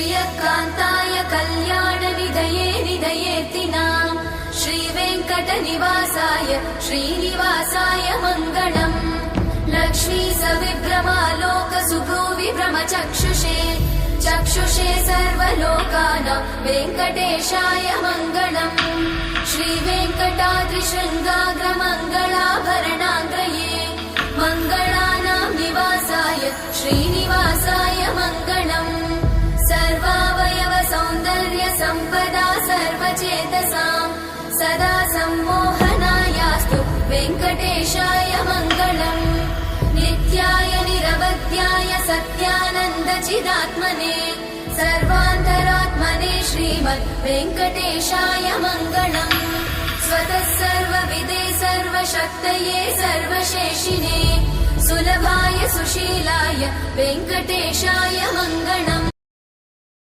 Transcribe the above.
श्रियकान्ताय कल्याणनिधये निधयेऽर्तिनाम् श्रीवेङ्कटनिवासाय श्रीनिवासाय मङ्गलम् लक्ष्मी सविभ्रमालोकसुभ्रूविभ्रमचक्षुषे चक्षुषे सर्वलोकानां वेङ्कटेशाय मङ्गलम् श्रीवेङ्कटाद्रिशृङ्गाग्रमङ्गलाभरणाङ्गये मङ्गलानां निवासाय श्रीनिवासाय मङ्गलम् सर्वावयव सौन्दर्य सम्पदा सर्वचेतसां सदा सम्मोहनायास्तु वेङ्कटेशाय मङ्गलम् नित्याय निरवध्याय सत्यानन्दचिदात्मने सर्वान्तरात्मने श्रीमद् वेङ्कटेशाय मङ्गलम् स्वतः सर्वविदे सर्वशक्तये सर्वशेषिने सुलभाय सुशीलाय वेङ्कटेशाय मङ्गलम्